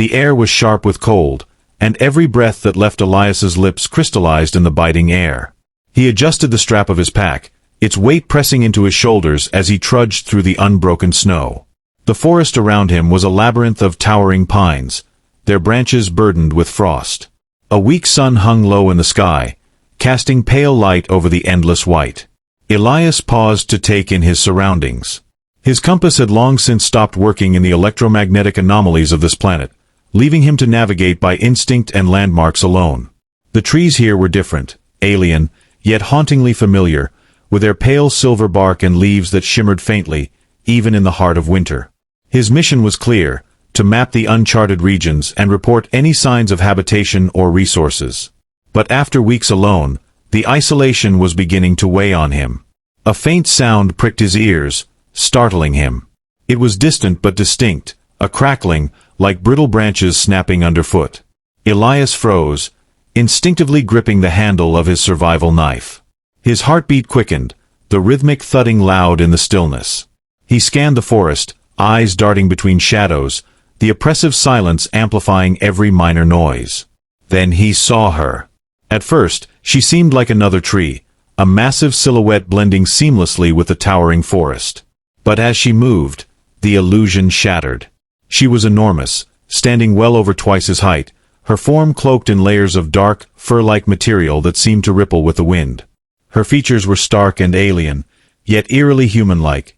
The air was sharp with cold, and every breath that left Elias's lips crystallized in the biting air. He adjusted the strap of his pack, its weight pressing into his shoulders as he trudged through the unbroken snow. The forest around him was a labyrinth of towering pines, their branches burdened with frost. A weak sun hung low in the sky, casting pale light over the endless white. Elias paused to take in his surroundings. His compass had long since stopped working in the electromagnetic anomalies of this planet, leaving him to navigate by instinct and landmarks alone. The trees here were different, alien, yet hauntingly familiar, with their pale silver bark and leaves that shimmered faintly, even in the heart of winter. His mission was clear: to map the uncharted regions and report any signs of habitation or resources. But after weeks alone, the isolation was beginning to weigh on him. A faint sound pricked his ears, startling him. It was distant but distinct, a crackling, like brittle branches snapping underfoot. Elias froze, instinctively gripping the handle of his survival knife. His heartbeat quickened, the rhythmic thudding loud in the stillness. He scanned the forest, eyes darting between shadows, the oppressive silence amplifying every minor noise. Then he saw her. At first, she seemed like another tree, a massive silhouette blending seamlessly with the towering forest. But as she moved, the illusion shattered. She was enormous, standing well over twice his height, her form cloaked in layers of dark, fur-like material that seemed to ripple with the wind. Her features were stark and alien, yet eerily human-like.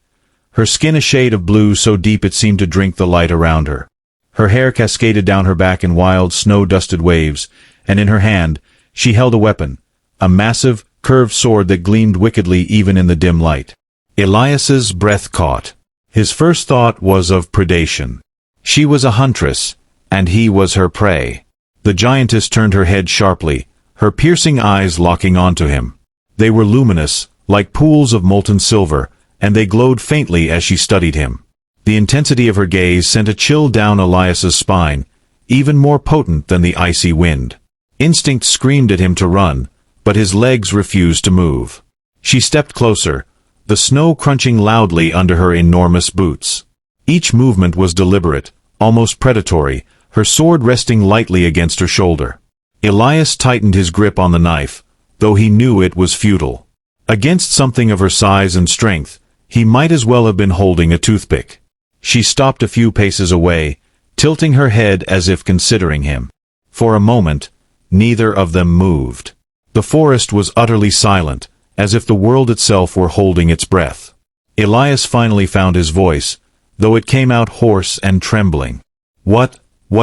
Her skin a shade of blue so deep it seemed to drink the light around her. Her hair cascaded down her back in wild, snow-dusted waves, and in her hand, she held a weapon, a massive, curved sword that gleamed wickedly even in the dim light. Elias's breath caught. His first thought was of predation. She was a huntress, and he was her prey. The giantess turned her head sharply, her piercing eyes locking onto him. They were luminous, like pools of molten silver, and they glowed faintly as she studied him. The intensity of her gaze sent a chill down Elias's spine, even more potent than the icy wind. Instinct screamed at him to run, but his legs refused to move. She stepped closer, the snow crunching loudly under her enormous boots. Each movement was deliberate, almost predatory, her sword resting lightly against her shoulder. Elias tightened his grip on the knife, though he knew it was futile. Against something of her size and strength, he might as well have been holding a toothpick. She stopped a few paces away, tilting her head as if considering him. For a moment, neither of them moved. The forest was utterly silent, as if the world itself were holding its breath. Elias finally found his voice, though it came out hoarse and trembling. What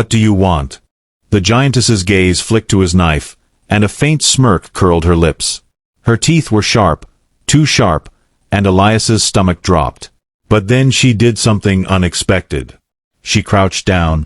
do you want?" The giantess's gaze flicked to his knife, and a faint smirk curled her lips. Her teeth were sharp, too sharp, and Elias's stomach dropped. But then she did something unexpected. She crouched down,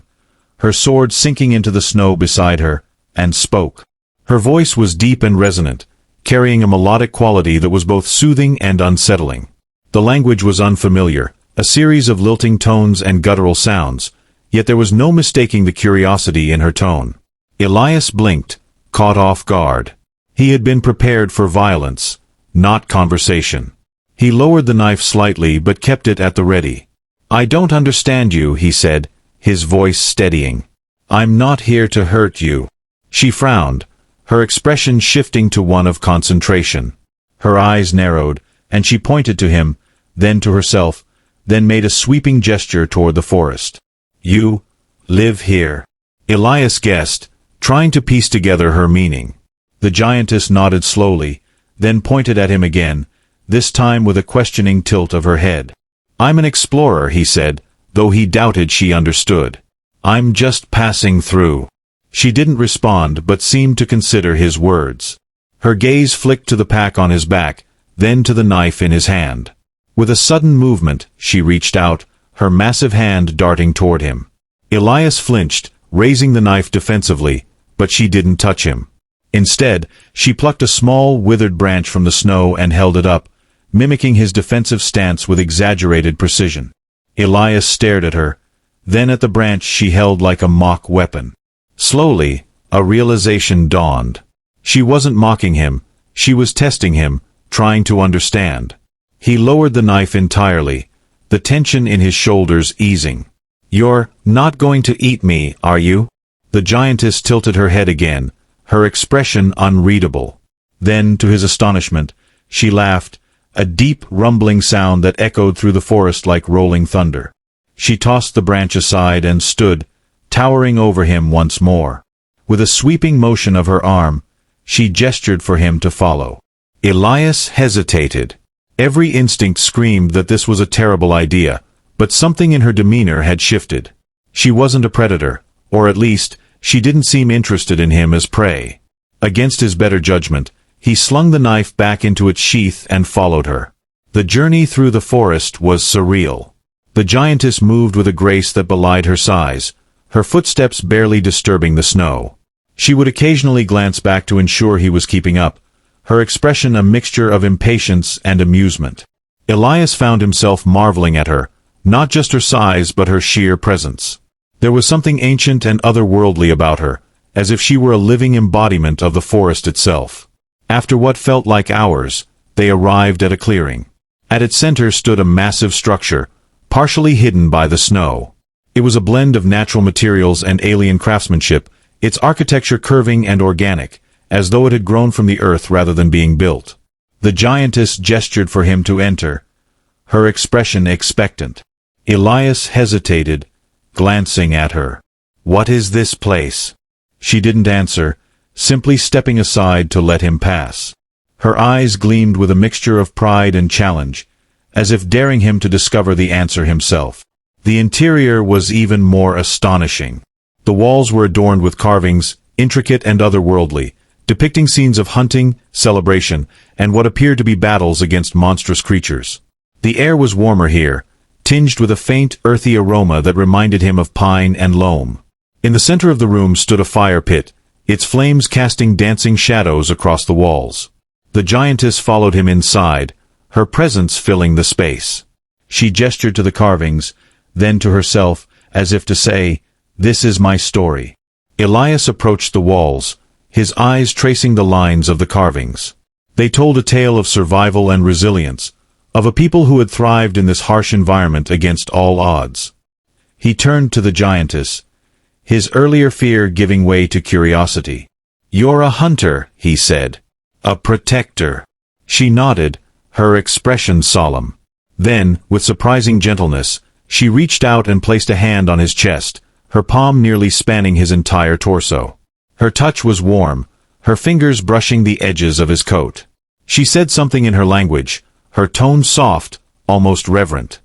her sword sinking into the snow beside her, and spoke. Her voice was deep and resonant, carrying a melodic quality that was both soothing and unsettling. The language was unfamiliar, a series of lilting tones and guttural sounds, yet there was no mistaking the curiosity in her tone. Elias blinked, caught off guard. He had been prepared for violence, not conversation. He lowered the knife slightly but kept it at the ready. "I don't understand you," he said, his voice steadying. "I'm not here to hurt you." She frowned, her expression shifting to one of concentration. Her eyes narrowed, and she pointed to him, then to herself, then made a sweeping gesture toward the forest. "You live here." Elias guessed, trying to piece together her meaning. The giantess nodded slowly, then pointed at him again, this time with a questioning tilt of her head. "I'm an explorer," he said, though he doubted she understood. "I'm just passing through." She didn't respond but seemed to consider his words. Her gaze flicked to the pack on his back, then to the knife in his hand. With a sudden movement, she reached out, her massive hand darting toward him. Elias flinched, raising the knife defensively, but she didn't touch him. Instead, she plucked a small, withered branch from the snow and held it up, mimicking his defensive stance with exaggerated precision. Elias stared at her, then at the branch she held like a mock weapon. Slowly, a realization dawned. She wasn't mocking him, she was testing him, trying to understand. He lowered the knife entirely, the tension in his shoulders easing. "You're not going to eat me, are you?" The giantess tilted her head again, her expression unreadable. Then, to his astonishment, she laughed, a deep, rumbling sound that echoed through the forest like rolling thunder. She tossed the branch aside and stood, towering over him once more. With a sweeping motion of her arm, she gestured for him to follow. Elias hesitated. Every instinct screamed that this was a terrible idea, but something in her demeanor had shifted. She wasn't a predator, or at least, she didn't seem interested in him as prey. Against his better judgment, he slung the knife back into its sheath and followed her. The journey through the forest was surreal. The giantess moved with a grace that belied her size, her footsteps barely disturbing the snow. She would occasionally glance back to ensure he was keeping up, her expression a mixture of impatience and amusement. Elias found himself marveling at her, not just her size but her sheer presence. There was something ancient and otherworldly about her, as if she were a living embodiment of the forest itself. After what felt like hours, they arrived at a clearing. At its center stood a massive structure, partially hidden by the snow. It was a blend of natural materials and alien craftsmanship, its architecture curving and organic, as though it had grown from the earth rather than being built. The giantess gestured for him to enter, her expression expectant. Elias hesitated, glancing at her. "What is this place?" She didn't answer, simply stepping aside to let him pass. Her eyes gleamed with a mixture of pride and challenge, as if daring him to discover the answer himself. The interior was even more astonishing. The walls were adorned with carvings, intricate and otherworldly, depicting scenes of hunting, celebration, and what appeared to be battles against monstrous creatures. The air was warmer here, tinged with a faint, earthy aroma that reminded him of pine and loam. In the center of the room stood a fire pit, its flames casting dancing shadows across the walls. The giantess followed him inside, her presence filling the space. She gestured to the carvings, then to herself, as if to say, "This is my story." Elias approached the walls, his eyes tracing the lines of the carvings. They told a tale of survival and resilience, of a people who had thrived in this harsh environment against all odds. He turned to the giantess, his earlier fear giving way to curiosity. "You're a hunter," he said. "A protector." She nodded, her expression solemn. Then, with surprising gentleness, she reached out and placed a hand on his chest, her palm nearly spanning his entire torso. Her touch was warm, her fingers brushing the edges of his coat. She said something in her language, her tone soft, almost reverent.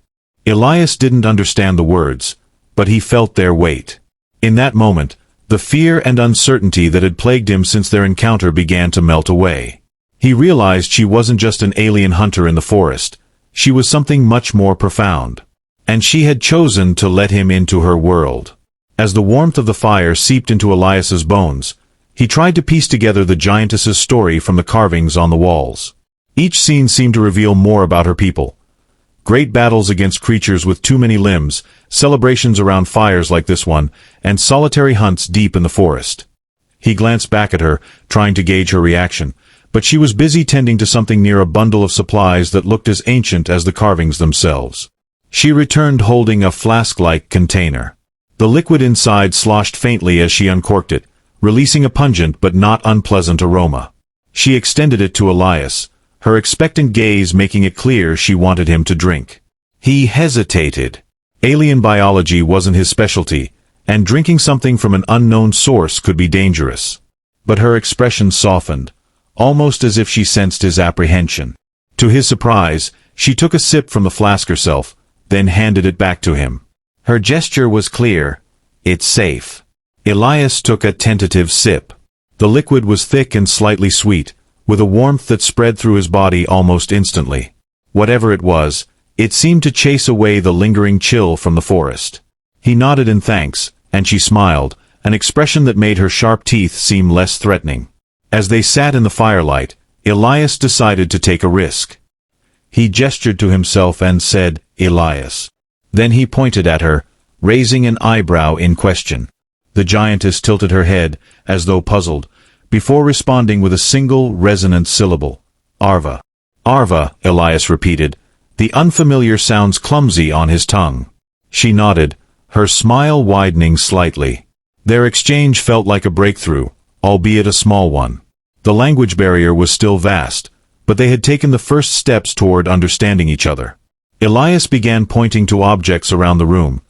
Elias didn't understand the words, but he felt their weight. In that moment, the fear and uncertainty that had plagued him since their encounter began to melt away. He realized she wasn't just an alien hunter in the forest, she was something much more profound. And she had chosen to let him into her world. As the warmth of the fire seeped into Elias's bones, he tried to piece together the giantess's story from the carvings on the walls. Each scene seemed to reveal more about her people. Great battles against creatures with too many limbs, celebrations around fires like this one, and solitary hunts deep in the forest. He glanced back at her, trying to gauge her reaction, but she was busy tending to something near a bundle of supplies that looked as ancient as the carvings themselves. She returned holding a flask-like container. The liquid inside sloshed faintly as she uncorked it, releasing a pungent but not unpleasant aroma. She extended it to Elias, her expectant gaze making it clear she wanted him to drink. He hesitated. Alien biology wasn't his specialty, and drinking something from an unknown source could be dangerous. But her expression softened, almost as if she sensed his apprehension. To his surprise, she took a sip from the flask herself, then handed it back to him. Her gesture was clear. "It's safe." Elias took a tentative sip. The liquid was thick and slightly sweet, with a warmth that spread through his body almost instantly. Whatever it was, it seemed to chase away the lingering chill from the forest. He nodded in thanks, and she smiled, an expression that made her sharp teeth seem less threatening. As they sat in the firelight, Elias decided to take a risk. He gestured to himself and said, "Elias." Then he pointed at her, raising an eyebrow in question. The giantess tilted her head, as though puzzled, before responding with a single resonant syllable. "Arvah." "Arvah," Elias repeated. The unfamiliar sounds clumsy on his tongue. She nodded, her smile widening slightly. Their exchange felt like a breakthrough, albeit a small one. The language barrier was still vast, but they had taken the first steps toward understanding each other. Elias began pointing to objects around the room,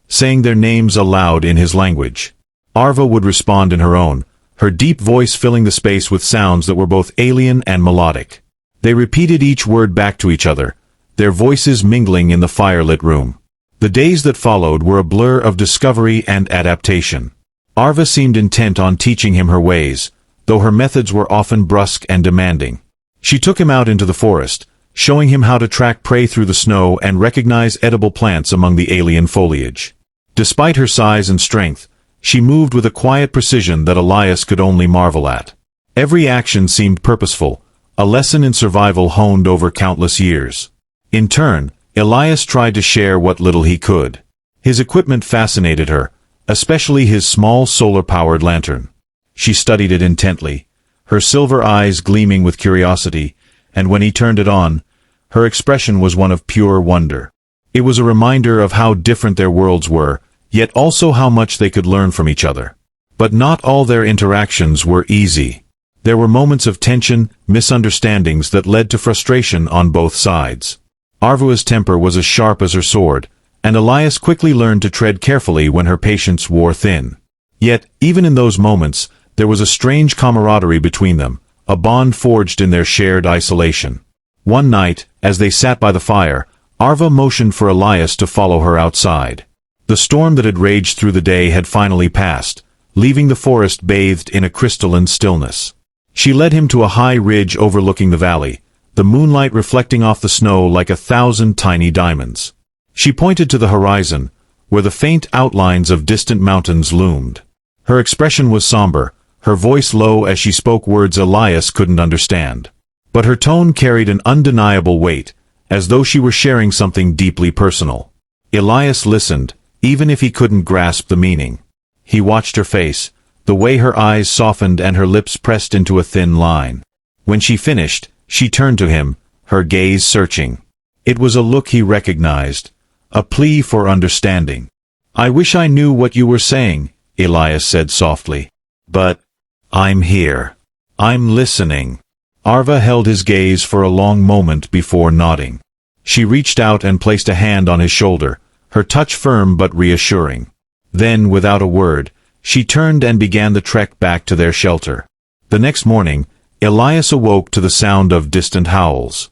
saying their names aloud in his language. Arvah would respond in her own, her deep voice filling the space with sounds that were both alien and melodic. They repeated each word back to each other, their voices mingling in the firelit room. The days that followed were a blur of discovery and adaptation. Arvah seemed intent on teaching him her ways, though her methods were often brusque and demanding. She took him out into the forest, showing him how to track prey through the snow and recognize edible plants among the alien foliage. Despite her size and strength, she moved with a quiet precision that Elias could only marvel at. Every action seemed purposeful, a lesson in survival honed over countless years. In turn, Elias tried to share what little he could. His equipment fascinated her, especially his small solar-powered lantern. She studied it intently, her silver eyes gleaming with curiosity, and when he turned it on, her expression was one of pure wonder. It was a reminder of how different their worlds were, yet also how much they could learn from each other. But not all their interactions were easy. There were moments of tension, misunderstandings that led to frustration on both sides. Arvah's temper was as sharp as her sword, and Elias quickly learned to tread carefully when her patience wore thin. Yet, even in those moments, there was a strange camaraderie between them, a bond forged in their shared isolation. One night, as they sat by the fire, Arvah motioned for Elias to follow her outside. The storm that had raged through the day had finally passed, leaving the forest bathed in a crystalline stillness. She led him to a high ridge overlooking the valley, the moonlight reflecting off the snow like 1,000 tiny diamonds. She pointed to the horizon, where the faint outlines of distant mountains loomed. Her expression was somber, her voice low as she spoke words Elias couldn't understand. But her tone carried an undeniable weight, as though she were sharing something deeply personal. Elias listened, even if he couldn't grasp the meaning. He watched her face, the way her eyes softened and her lips pressed into a thin line. When she finished, she turned to him, her gaze searching. It was a look he recognized, a plea for understanding. "I wish I knew what you were saying," Elias said softly. "But I'm here. I'm listening." Arvah held his gaze for a long moment before nodding. She reached out and placed a hand on his shoulder, her touch firm but reassuring. Then, without a word, she turned and began the trek back to their shelter. The next morning, Elias awoke to the sound of distant howls.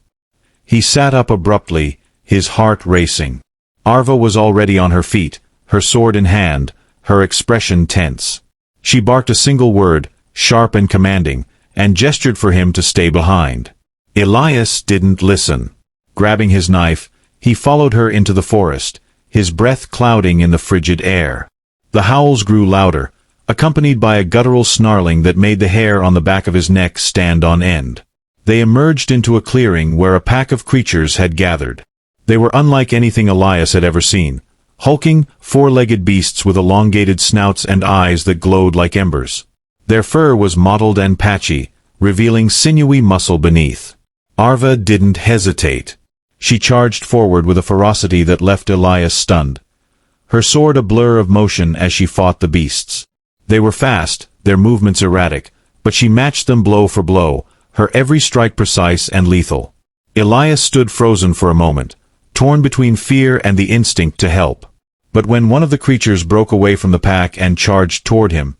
He sat up abruptly, his heart racing. Arvah was already on her feet, her sword in hand, her expression tense. She barked a single word, sharp and commanding, and gestured for him to stay behind. Elias didn't listen. Grabbing his knife, he followed her into the forest, his breath clouding in the frigid air. The howls grew louder, accompanied by a guttural snarling that made the hair on the back of his neck stand on end. They emerged into a clearing where a pack of creatures had gathered. They were unlike anything Elias had ever seen, hulking, four-legged beasts with elongated snouts and eyes that glowed like embers. Their fur was mottled and patchy, revealing sinewy muscle beneath. Arvah didn't hesitate. She charged forward with a ferocity that left Elias stunned, her sword a blur of motion as she fought the beasts. They were fast, their movements erratic, but she matched them blow for blow, her every strike precise and lethal. Elias stood frozen for a moment, torn between fear and the instinct to help. But when one of the creatures broke away from the pack and charged toward him,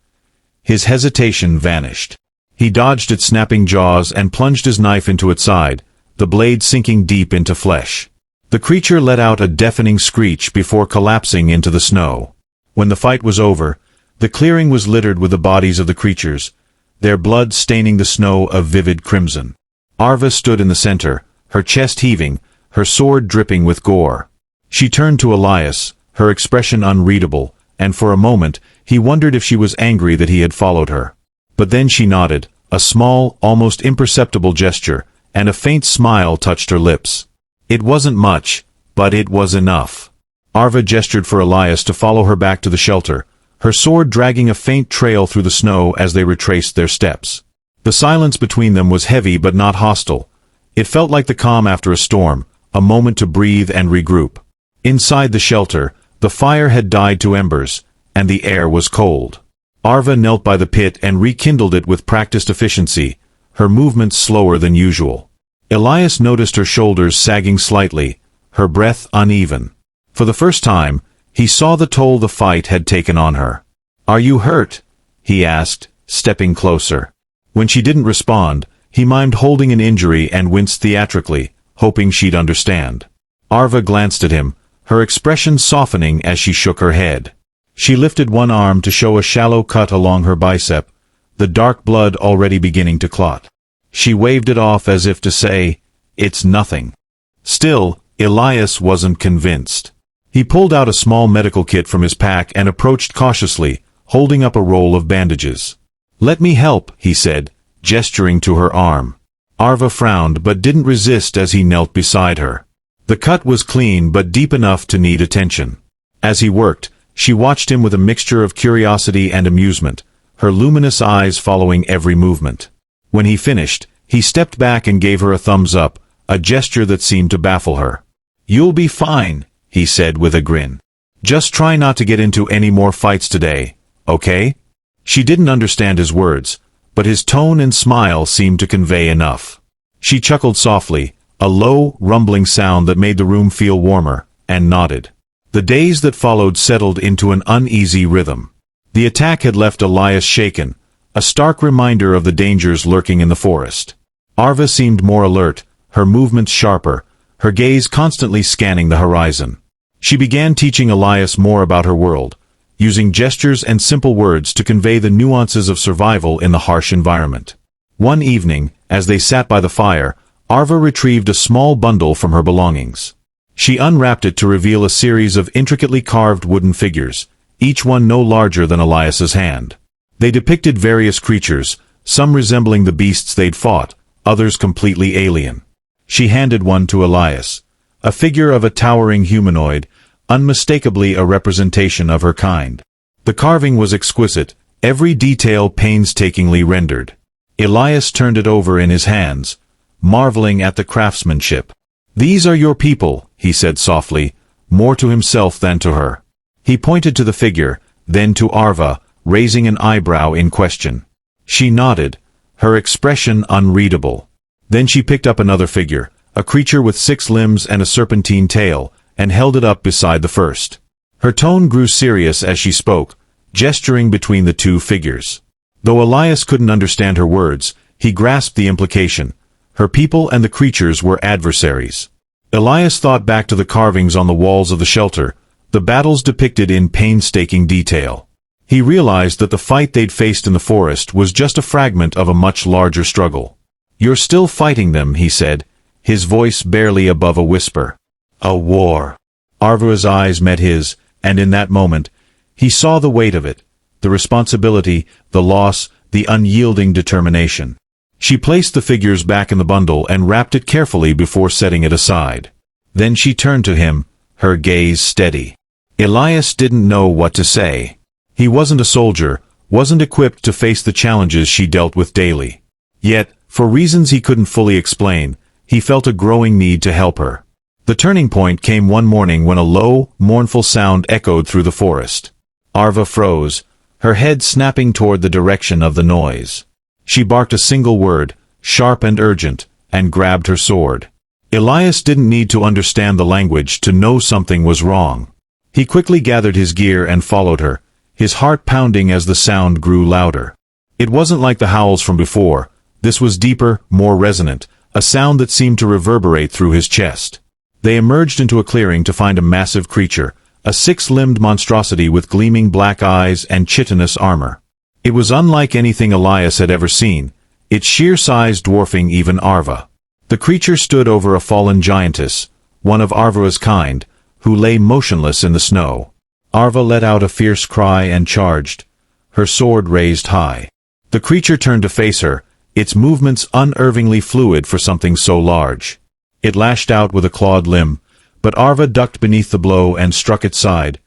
his hesitation vanished. He dodged its snapping jaws and plunged his knife into its side, the blade sinking deep into flesh. The creature let out a deafening screech before collapsing into the snow. When the fight was over, the clearing was littered with the bodies of the creatures, their blood staining the snow a vivid crimson. Arvah stood in the center, her chest heaving, her sword dripping with gore. She turned to Elias, her expression unreadable, and for a moment, he wondered if she was angry that he had followed her. But then she nodded, a small, almost imperceptible gesture, and a faint smile touched her lips. It wasn't much, but it was enough. Arvah gestured for Elias to follow her back to the shelter, her sword dragging a faint trail through the snow as they retraced their steps. The silence between them was heavy but not hostile. It felt like the calm after a storm, a moment to breathe and regroup. Inside the shelter, The fire had died to embers, and the air was cold. Arvah knelt by the pit and rekindled it with practiced efficiency, her movements slower than usual. Elias noticed her shoulders sagging slightly, her breath uneven. For the first time, he saw the toll the fight had taken on her. "Are you hurt?" he asked, stepping closer. When she didn't respond, he mimed holding an injury and winced theatrically, hoping she'd understand. Arvah glanced at him, her expression softening as she shook her head. She lifted one arm to show a shallow cut along her bicep, the dark blood already beginning to clot. She waved it off as if to say, "It's nothing." Still, Elias wasn't convinced. He pulled out a small medical kit from his pack and approached cautiously, holding up a roll of bandages. "Let me help," he said, gesturing to her arm. Arvah frowned but didn't resist as he knelt beside her. The cut was clean but deep enough to need attention. As he worked, she watched him with a mixture of curiosity and amusement, her luminous eyes following every movement. When he finished, he stepped back and gave her a thumbs up, a gesture that seemed to baffle her. "You'll be fine," he said with a grin. "Just try not to get into any more fights today, okay?" She didn't understand his words, but his tone and smile seemed to convey enough. She chuckled softly, a low, rumbling sound that made the room feel warmer, and nodded. The days that followed settled into an uneasy rhythm. The attack had left Elias shaken, a stark reminder of the dangers lurking in the forest. Arvah seemed more alert, her movements sharper, her gaze constantly scanning the horizon. She began teaching Elias more about her world, using gestures and simple words to convey the nuances of survival in the harsh environment. One evening, as they sat by the fire, Arvah retrieved a small bundle from her belongings. She unwrapped it to reveal a series of intricately carved wooden figures, each one no larger than Elias's hand. They depicted various creatures, some resembling the beasts they'd fought, others completely alien. She handed one to Elias, a figure of a towering humanoid, unmistakably a representation of her kind. The carving was exquisite, every detail painstakingly rendered. Elias turned it over in his hands, marveling at the craftsmanship. "These are your people," he said softly, more to himself than to her. He pointed to the figure, then to Arvah, raising an eyebrow in question. She nodded, her expression unreadable. Then she picked up another figure, a creature with 6 limbs and a serpentine tail, and held it up beside the first. Her tone grew serious as she spoke, gesturing between the two figures. Though Elias couldn't understand her words, he grasped the implication. Her people and the creatures were adversaries. Elias thought back to the carvings on the walls of the shelter, the battles depicted in painstaking detail. He realized that the fight they'd faced in the forest was just a fragment of a much larger struggle. "You're still fighting them," he said, his voice barely above a whisper. "A war." Arvah's eyes met his, and in that moment, he saw the weight of it, the responsibility, the loss, the unyielding determination. She placed the figures back in the bundle and wrapped it carefully before setting it aside. Then she turned to him, her gaze steady. Elias didn't know what to say. He wasn't a soldier, wasn't equipped to face the challenges she dealt with daily. Yet, for reasons he couldn't fully explain, he felt a growing need to help her. The turning point came one morning when a low, mournful sound echoed through the forest. Arvah froze, her head snapping toward the direction of the noise. She barked a single word, sharp and urgent, and grabbed her sword. Elias didn't need to understand the language to know something was wrong. He quickly gathered his gear and followed her, his heart pounding as the sound grew louder. It wasn't like the howls from before. This was deeper, more resonant, a sound that seemed to reverberate through his chest. They emerged into a clearing to find a massive creature, a 6-limbed monstrosity with gleaming black eyes and chitinous armor. It was unlike anything Elias had ever seen, its sheer size dwarfing even Arvah. The creature stood over a fallen giantess, one of Arvah's kind, who lay motionless in the snow. Arvah let out a fierce cry and charged, her sword raised high. The creature turned to face her, its movements unervingly fluid for something so large. It lashed out with a clawed limb, but Arvah ducked beneath the blow and struck its side,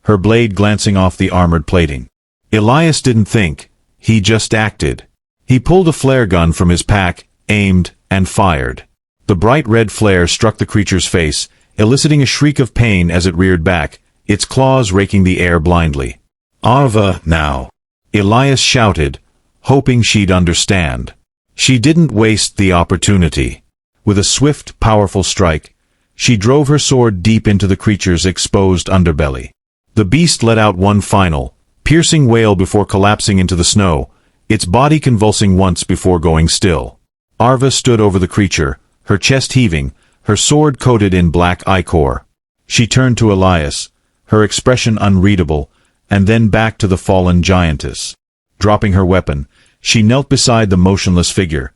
her blade glancing off the armored plating. Elias didn't think, he just acted. He pulled a flare gun from his pack, aimed, and fired. The bright red flare struck the creature's face, eliciting a shriek of pain as it reared back, its claws raking the air blindly. "Arvah, now!" Elias shouted, hoping she'd understand. She didn't waste the opportunity. With a swift, powerful strike, she drove her sword deep into the creature's exposed underbelly. The beast let out one final, piercing wail before collapsing into the snow, its body convulsing once before going still. Arvah stood over the creature, her chest heaving, her sword coated in black ichor. She turned to Elias, her expression unreadable, and then back to the fallen giantess. Dropping her weapon, she knelt beside the motionless figure,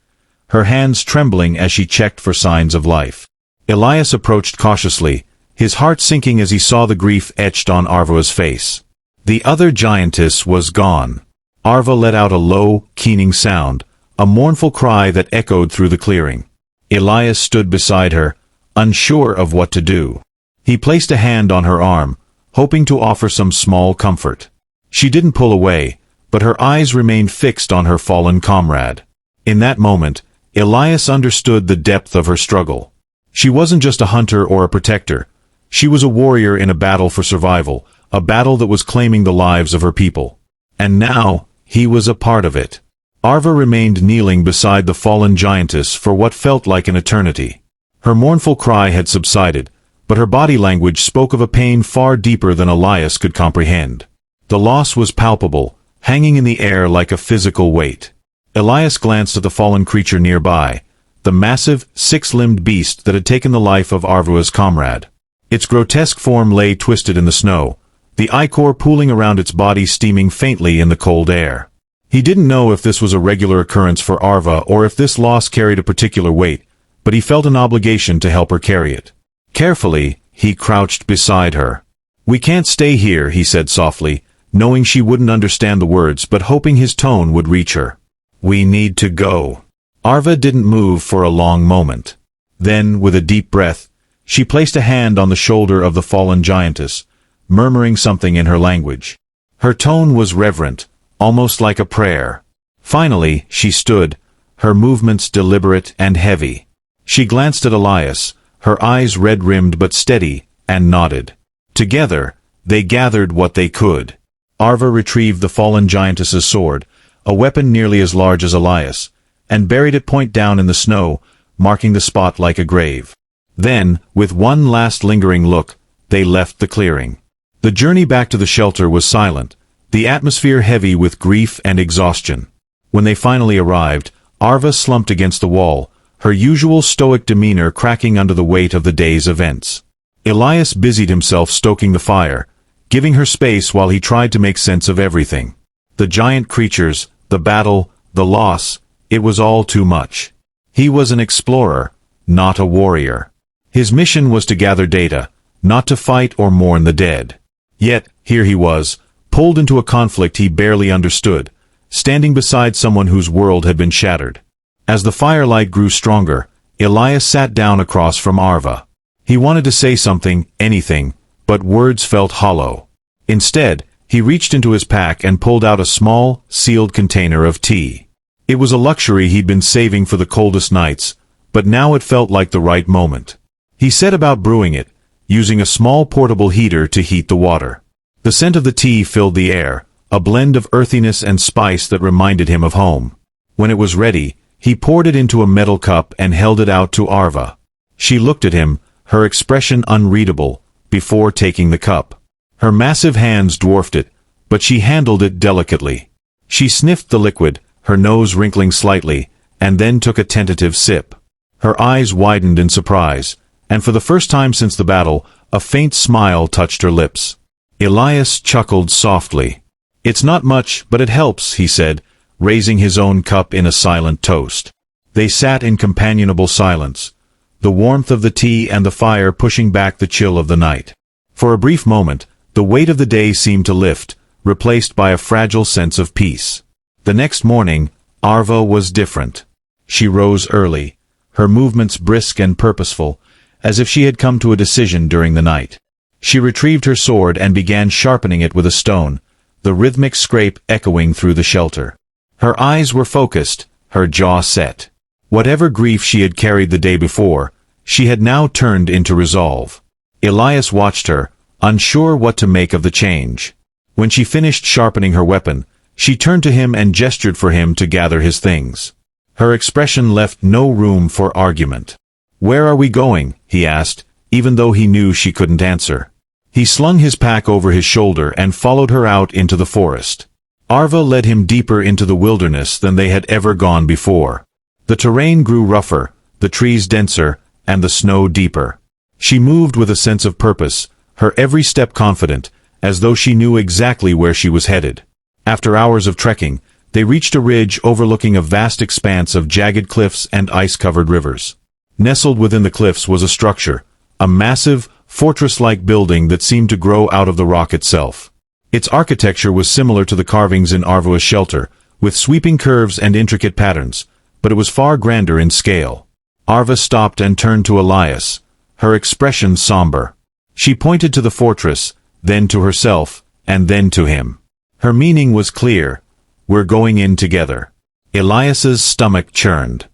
her hands trembling as she checked for signs of life. Elias approached cautiously, his heart sinking as he saw the grief etched on Arvah's face. The other giantess was gone. Arvah let out a low, keening sound, a mournful cry that echoed through the clearing. Elias stood beside her, unsure of what to do. He placed a hand on her arm, hoping to offer some small comfort. She didn't pull away, but her eyes remained fixed on her fallen comrade. In that moment, Elias understood the depth of her struggle. She wasn't just a hunter or a protector. She was a warrior in a battle for survival, a battle that was claiming the lives of her people. And now, he was a part of it. Arvah remained kneeling beside the fallen giantess for what felt like an eternity. Her mournful cry had subsided, but her body language spoke of a pain far deeper than Elias could comprehend. The loss was palpable, hanging in the air like a physical weight. Elias glanced at the fallen creature nearby, the massive, six-limbed beast that had taken the life of Arvah's comrade. Its grotesque form lay twisted in the snow, the ichor pooling around its body steaming faintly in the cold air. He didn't know if this was a regular occurrence for Arvah or if this loss carried a particular weight, but he felt an obligation to help her carry it. Carefully, he crouched beside her. "We can't stay here," he said softly, knowing she wouldn't understand the words but hoping his tone would reach her. "We need to go." Arvah didn't move for a long moment. Then, with a deep breath, she placed a hand on the shoulder of the fallen giantess, murmuring something in her language. Her tone was reverent, almost like a prayer. Finally, she stood, her movements deliberate and heavy. She glanced at Elias, her eyes red-rimmed but steady, and nodded. Together, they gathered what they could. Arvah retrieved the fallen giantess's sword, a weapon nearly as large as Elias, and buried it point down in the snow, marking the spot like a grave. Then, with one last lingering look, they left the clearing. The journey back to the shelter was silent, the atmosphere heavy with grief and exhaustion. When they finally arrived, Arvah slumped against the wall, her usual stoic demeanor cracking under the weight of the day's events. Elias busied himself stoking the fire, giving her space while he tried to make sense of everything. The giant creatures, the battle, the loss, it was all too much. He was an explorer, not a warrior. His mission was to gather data, not to fight or mourn the dead. Yet, here he was, pulled into a conflict he barely understood, standing beside someone whose world had been shattered. As the firelight grew stronger, Elias sat down across from Arvah. He wanted to say something, anything, but words felt hollow. Instead, he reached into his pack and pulled out a small, sealed container of tea. It was a luxury he'd been saving for the coldest nights, but now it felt like the right moment. He set about brewing it, using a small portable heater to heat the water. The scent of the tea filled the air, a blend of earthiness and spice that reminded him of home. When it was ready, he poured it into a metal cup and held it out to Arvah. She looked at him, her expression unreadable, before taking the cup. Her massive hands dwarfed it, but she handled it delicately. She sniffed the liquid, her nose wrinkling slightly, and then took a tentative sip. Her eyes widened in surprise, and for the first time since the battle, a faint smile touched her lips. Elias chuckled softly. "It's not much, but it helps," he said, raising his own cup in a silent toast. They sat in companionable silence, the warmth of the tea and the fire pushing back the chill of the night. For a brief moment, the weight of the day seemed to lift, replaced by a fragile sense of peace. The next morning, Arvah was different. She rose early, her movements brisk and purposeful, as if she had come to a decision during the night. She retrieved her sword and began sharpening it with a stone, the rhythmic scrape echoing through the shelter. Her eyes were focused, her jaw set. Whatever grief she had carried the day before, she had now turned into resolve. Elias watched her, unsure what to make of the change. When she finished sharpening her weapon, she turned to him and gestured for him to gather his things. Her expression left no room for argument. "Where are we going?" he asked, even though he knew she couldn't answer. He slung his pack over his shoulder and followed her out into the forest. Arvah led him deeper into the wilderness than they had ever gone before. The terrain grew rougher, the trees denser, and the snow deeper. She moved with a sense of purpose, her every step confident, as though she knew exactly where she was headed. After hours of trekking, they reached a ridge overlooking a vast expanse of jagged cliffs and ice-covered rivers. Nestled within the cliffs was a structure, a massive, fortress-like building that seemed to grow out of the rock itself. Its architecture was similar to the carvings in Arvah's shelter, with sweeping curves and intricate patterns, but it was far grander in scale. Arvah stopped and turned to Elias, her expression somber. She pointed to the fortress, then to herself, and then to him. Her meaning was clear: "We're going in together." Elias's stomach churned.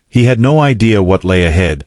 He had no idea what lay ahead,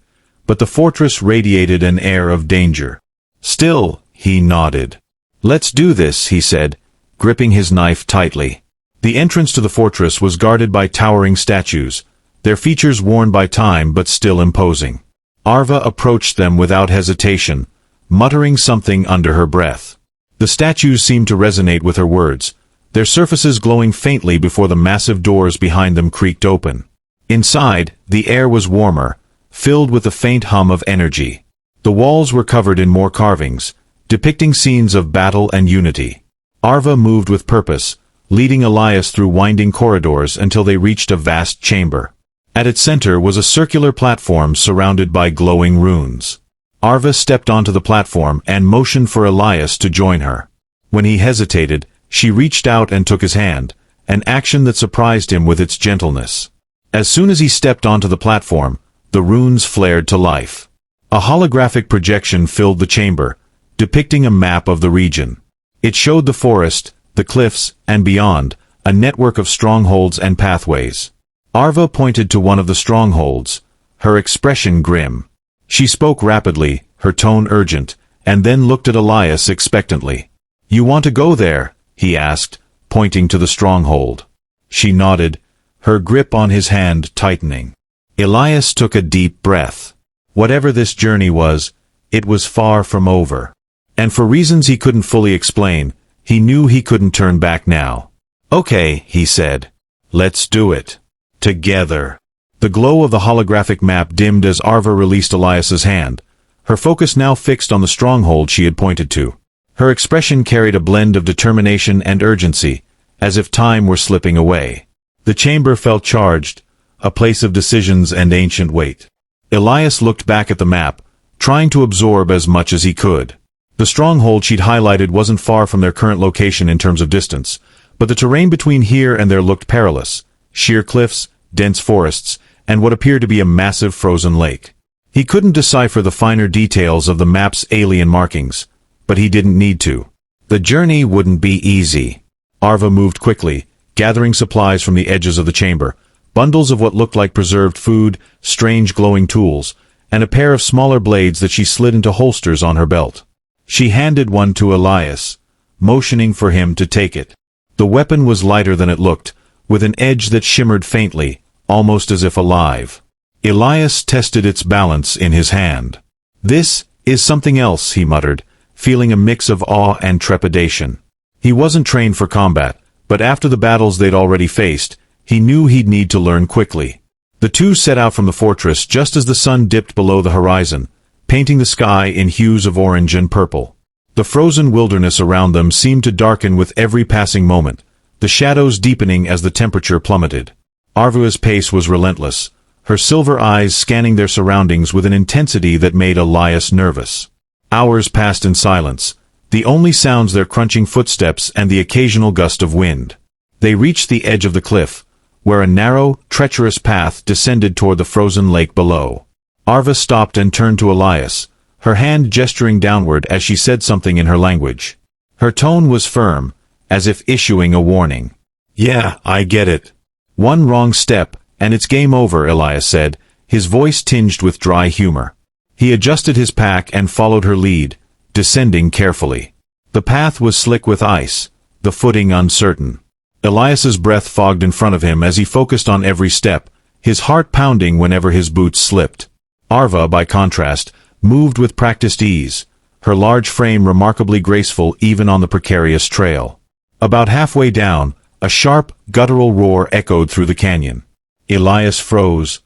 but the fortress radiated an air of danger. Still, he nodded. "Let's do this," he said, gripping his knife tightly. The entrance to the fortress was guarded by towering statues, their features worn by time but still imposing. Arvah approached them without hesitation, muttering something under her breath. The statues seemed to resonate with her words, their surfaces glowing faintly before the massive doors behind them creaked open. Inside, the air was warmer, filled with a faint hum of energy. The walls were covered in more carvings, depicting scenes of battle and unity. Arvah moved with purpose, leading Elias through winding corridors until they reached a vast chamber. At its center was a circular platform surrounded by glowing runes. Arvah stepped onto the platform and motioned for Elias to join her. When he hesitated, she reached out and took his hand, an action that surprised him with its gentleness. As soon as he stepped onto the platform, the runes flared to life. A holographic projection filled the chamber, depicting a map of the region. It showed the forest, the cliffs, and beyond, a network of strongholds and pathways. Arvah pointed to one of the strongholds, her expression grim. She spoke rapidly, her tone urgent, and then looked at Elias expectantly. "You want to go there?" he asked, pointing to the stronghold. She nodded, her grip on his hand tightening. Elias took a deep breath. Whatever this journey was, it was far from over. And for reasons he couldn't fully explain, he knew he couldn't turn back now. "Okay," he said. "Let's do it. Together." The glow of the holographic map dimmed as Arvah released Elias's hand, her focus now fixed on the stronghold she had pointed to. Her expression carried a blend of determination and urgency, as if time were slipping away. The chamber felt charged, a place of decisions and ancient weight. Elias looked back at the map, trying to absorb as much as he could. The stronghold she'd highlighted wasn't far from their current location in terms of distance, but the terrain between here and there looked perilous: sheer cliffs, dense forests, and what appeared to be a massive frozen lake. He couldn't decipher the finer details of the map's alien markings, but he didn't need to. The journey wouldn't be easy. Arvah moved quickly, gathering supplies from the edges of the chamber, bundles of what looked like preserved food, strange glowing tools, and a pair of smaller blades that she slid into holsters on her belt. She handed one to Elias, motioning for him to take it. The weapon was lighter than it looked, with an edge that shimmered faintly, almost as if alive. Elias tested its balance in his hand. "This is something else," he muttered, feeling a mix of awe and trepidation. He wasn't trained for combat, but after the battles they'd already faced, he knew he'd need to learn quickly. The two set out from the fortress just as the sun dipped below the horizon, painting the sky in hues of orange and purple. The frozen wilderness around them seemed to darken with every passing moment, the shadows deepening as the temperature plummeted. Arvah's pace was relentless, her silver eyes scanning their surroundings with an intensity that made Elias nervous. Hours passed in silence, the only sounds their crunching footsteps and the occasional gust of wind. They reached the edge of the cliff, where a narrow, treacherous path descended toward the frozen lake below. Arvah stopped and turned to Elias, her hand gesturing downward as she said something in her language. Her tone was firm, as if issuing a warning. "Yeah, I get it. One wrong step, and it's game over," Elias said, his voice tinged with dry humor. He adjusted his pack and followed her lead, descending carefully. The path was slick with ice, the footing uncertain. Elias's breath fogged in front of him as he focused on every step, his heart pounding whenever his boots slipped. Arvah, by contrast, moved with practiced ease, her large frame remarkably graceful even on the precarious trail. About halfway down, a sharp, guttural roar echoed through the canyon. Elias froze,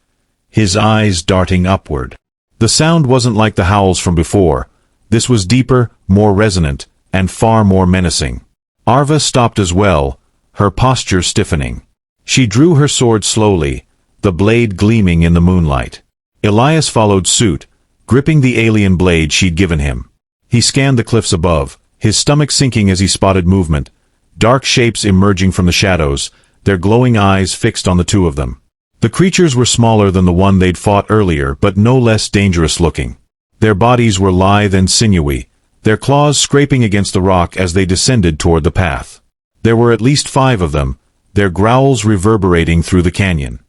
his eyes darting upward. The sound wasn't like the howls from before. This was deeper, more resonant, and far more menacing. Arvah stopped as well, her posture stiffening. She drew her sword slowly, the blade gleaming in the moonlight. Elias followed suit, gripping the alien blade she'd given him. He scanned the cliffs above, his stomach sinking as he spotted movement, dark shapes emerging from the shadows, their glowing eyes fixed on the two of them. The creatures were smaller than the one they'd fought earlier, but no less dangerous looking. Their bodies were lithe and sinewy, their claws scraping against the rock as they descended toward the path. There were at least 5 of them, their growls reverberating through the canyon.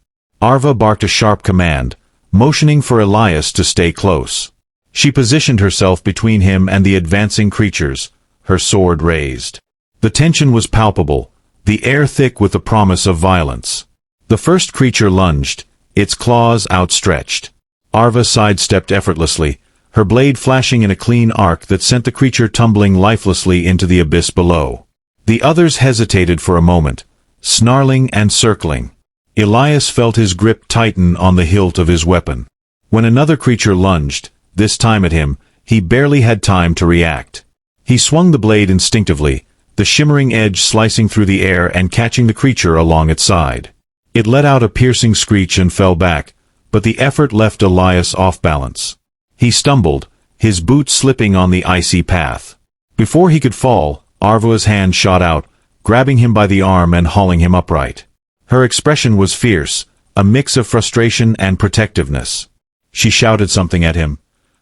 Arvah barked a sharp command, motioning for Elias to stay close. She positioned herself between him and the advancing creatures, her sword raised. The tension was palpable, the air thick with the promise of violence. The first creature lunged, its claws outstretched. Arvah sidestepped effortlessly, her blade flashing in a clean arc that sent the creature tumbling lifelessly into the abyss below. The others hesitated for a moment, snarling and circling. Elias felt his grip tighten on the hilt of his weapon. When another creature lunged, this time at him, he barely had time to react. He swung the blade instinctively, the shimmering edge slicing through the air and catching the creature along its side. It let out a piercing screech and fell back, but the effort left Elias off balance. He stumbled, his boots slipping on the icy path. Before he could fall, Arvah's hand shot out, grabbing him by the arm and hauling him upright. Her expression was fierce, a mix of frustration and protectiveness. She shouted something at him,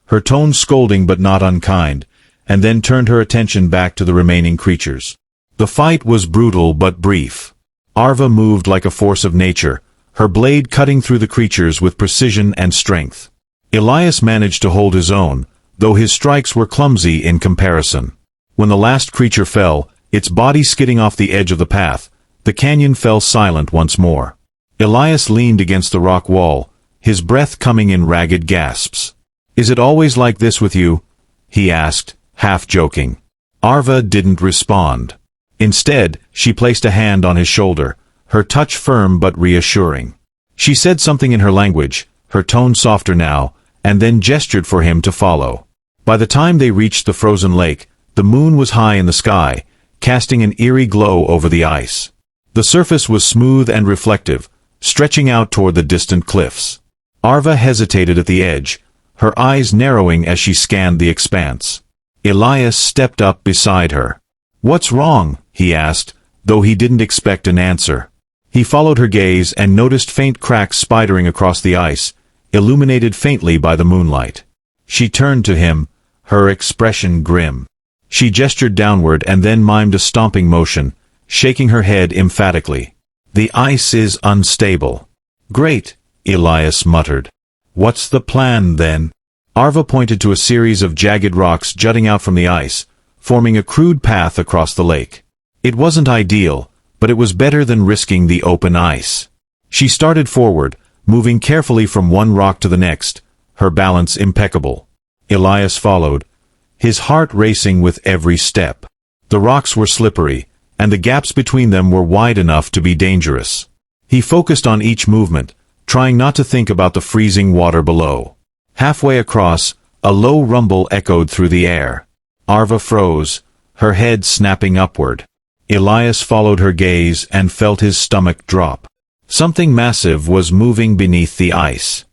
her tone scolding but not unkind, and then turned her attention back to the remaining creatures. The fight was brutal but brief. Arvah moved like a force of nature, her blade cutting through the creatures with precision and strength. Elias managed to hold his own, though his strikes were clumsy in comparison. When the last creature fell, its body skidding off the edge of the path, the canyon fell silent once more. Elias leaned against the rock wall, his breath coming in ragged gasps. "Is it always like this with you?" he asked, half joking. Arvah didn't respond. Instead, she placed a hand on his shoulder, her touch firm but reassuring. She said something in her language, her tone softer now, and then gestured for him to follow. By the time they reached the frozen lake, the moon was high in the sky, casting an eerie glow over the ice. The surface was smooth and reflective, stretching out toward the distant cliffs. Arvah hesitated at the edge, her eyes narrowing as she scanned the expanse. Elias stepped up beside her. "What's wrong?" he asked, though he didn't expect an answer. He followed her gaze and noticed faint cracks spidering across the ice, illuminated faintly by the moonlight. She turned to him, her expression grim. She gestured downward and then mimed a stomping motion, shaking her head emphatically. "The ice is unstable." "Great," Elias muttered. "What's the plan, then?" Arvah pointed to a series of jagged rocks jutting out from the ice, forming a crude path across the lake. It wasn't ideal, but it was better than risking the open ice. She started forward, moving carefully from one rock to the next, her balance impeccable. Elias followed, his heart racing with every step. The rocks were slippery, and the gaps between them were wide enough to be dangerous. He focused on each movement, trying not to think about the freezing water below. Halfway across, a low rumble echoed through the air. Arvah froze, her head snapping upward. Elias followed her gaze and felt his stomach drop. Something massive was moving beneath the ice.